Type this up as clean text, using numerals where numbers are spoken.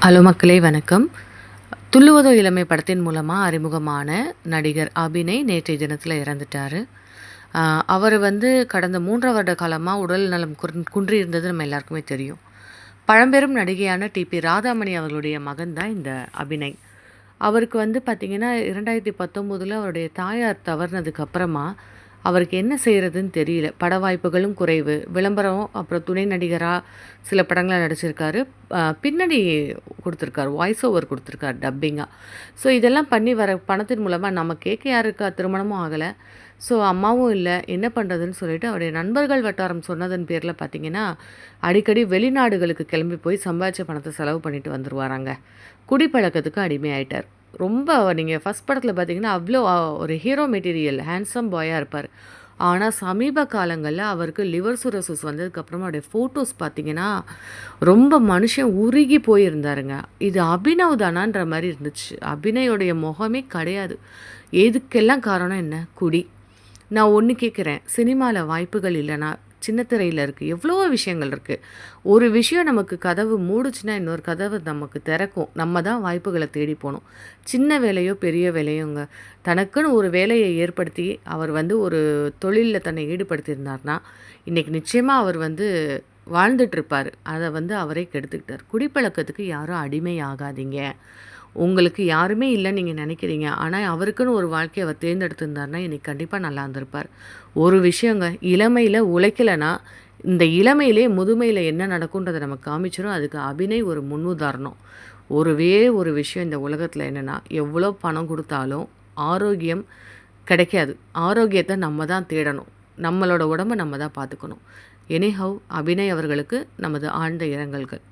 Hello மக்களே வணக்கம். துள்ளுவதோ இளமை படத்தின் மூலமாக அறிமுகமான நடிகர் அபிநய் நேற்றைய தினத்தில் இறந்துட்டார். அவர் கடந்த 3 வருட காலமாக உடல் நலம் குன்றி இருந்தது நம்ம எல்லாருக்குமே தெரியும். பழம்பெரும் நடிகையான டிபி ராதாமணி அவர்களுடைய மகன் தான் இந்த அபிநய். அவருக்கு பார்த்திங்கன்னா 2019 அவருடைய தாயார் தவறினதுக்கு அப்புறமா அவருக்கு என்ன செய்கிறதுன்னு தெரியல. பட வாய்ப்புகளும் குறைவு. விளம்பரம், அப்புறம் துணை நடிகராக சில படங்கள நடிச்சிருக்காரு. பின்னணி கொடுத்துருக்காரு. வாய்ஸ் ஓவர் கொடுத்துருக்காரு டப்பிங்கா. ஸோ இதெல்லாம் பண்ணி வர பணத்தின் மூலமாக நம்ம கேட்க யாருக்கா திருமணமும் ஆகலை. ஸோ அம்மாவும் இல்லை. என்ன பண்ணுறதுன்னு சொல்லிட்டு அவருடைய நண்பர்கள் வட்டாரம் சொன்னதன் பேரில் பார்த்திங்கன்னா, அடிக்கடி வெளிநாடுகளுக்கு கிளம்பி போய் சம்பாதிச்ச பணத்தை செலவு பண்ணிட்டு வந்துருவாராங்க. குடிப்பழக்கத்துக்கு அடிமையாயிட்டார். ரொம்ப நீங்கள் ஃபஸ்ட் படத்தில் பார்த்தீங்கன்னா, அவ்வளோ ஒரு ஹீரோ மெட்டீரியல் ஹேண்ட்ஸம் பாயாக இருப்பார். ஆனால் சமீப காலங்களில் அவருக்கு லிவர் சிரோசிஸ் வந்ததுக்கப்புறமா அவருடைய ஃபோட்டோஸ் பார்த்தீங்கன்னா, ரொம்ப மனுஷன் உருகி போயிருந்தாருங்க. இது அபினவ் தானான்ற மாதிரி இருந்துச்சு. அபிநயோடைய முகமே கிடையாது. எதுக்கெல்லாம் காரணம் என்ன? குடி. நான் ஒன்று கேட்குறேன், சினிமாவில் வாய்ப்புகள் இல்லைன்னா சின்ன திரையில் இருக்குது, எவ்வளவோ விஷயங்கள் இருக்குது. ஒரு விஷயம் நமக்கு கதவு மூடுச்சுன்னா இன்னொரு கதவு நமக்கு திறக்கும். நம்ம தான் வாய்ப்புகளை தேடி போகணும். சின்ன வேலையோ பெரிய வேலையோங்க, தனக்குன்னு ஒரு வேலையை ஏற்படுத்தி அவர் ஒரு தொழிலில் தன்னை ஈடுபடுத்தியிருந்தார்னா இன்றைக்கி நிச்சயமாக அவர் வாழ்ந்துட்டுருப்பார். அதை அவரே கெடுத்துக்கிட்டார். குடிப்பழக்கத்துக்கு யாரும் அடிமை ஆகாதீங்க. உங்களுக்கு யாருமே இல்லைன்னு நீங்கள் நினைக்கிறீங்க. ஆனால் அவருக்குன்னு ஒரு வாழ்க்கையை அவர் தேர்ந்தெடுத்திருந்தாருன்னா இன்றைக்கி கண்டிப்பாக நல்லா இருந்திருப்பார். ஒரு விஷயங்க, இளமையில் உழைக்கலைன்னா இந்த இளமையிலே முதுமையில் என்ன நடக்குன்றதை நமக்கு காமிச்சிடும். அதுக்கு அபிநய் ஒரு முன்னுதாரணம். ஒரு விஷயம் இந்த உலகத்தில் என்னென்னா, எவ்வளோ பணம் கொடுத்தாலும் ஆரோக்கியம் கிடைக்காது. ஆரோக்கியத்தை நம்ம தான் தேடணும். நம்மளோட உடம்பை நம்ம தான் பார்த்துக்கணும். எனிஹவ், அபிநய் அவர்களுக்கு நமது ஆழ்ந்த இரங்கல்கள்.